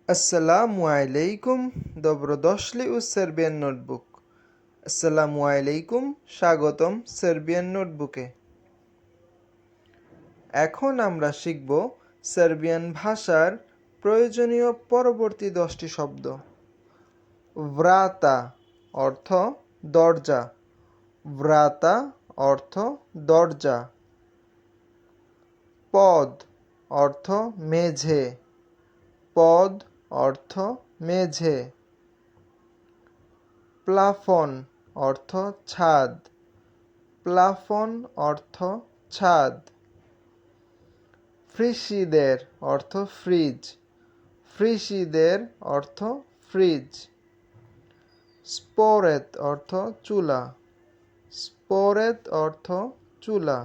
Assalamu alaikum, dobrodošli u Serbian Notebook. আসসালামু আলাইকুম, স্বাগতম সার্বিয়ান নোটবুকে। এখন আমরা শিখব সার্বিয়ান ভাষার প্রয়োজনীয় পরবর্তী 10টি শব্দ। ভ্রাতা অর্থ দরজা, ভ্রাতা অর্থ দরজা। পদ অর্থ মেঝে, পদ অর্থ মেঝে। প্লাফন অর্থ ছাদ, প্লাফন অর্থ ছাদ। ফ্রিশিদের অর্থ ফ্রিজ, ফ্রিশিদের অর্থ ফ্রিজ। স্পোরেত অর্থ চুলা, স্পোরেত অর্থ চুলা।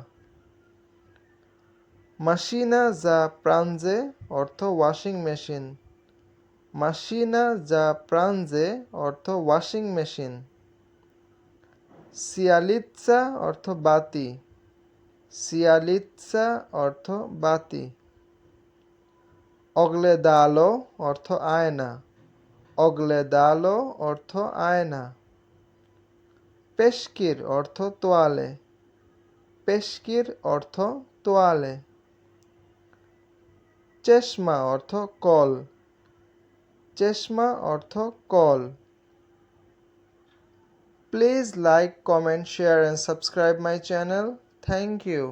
মাশিনা যা প্রাঞ্জে অর্থ ওয়াশিং মেশিন, মাশিনা যা প্রাঞ্জে অর্থ ওয়াশিং মেশিন। সিয়ালিৎসা অর্থ বাতি, সিয়ালিৎসা অর্থ বাতি। অগলেদালো অর্থ আয়না, অগলেদালো অর্থ আয়না। পেশকির অর্থ তোয়ালে, পেশকির অর্থ তোয়ালে। চেশমা অর্থ কল, চেশমা অর্থ call. Please like, comment, share and subscribe my channel. Thank you.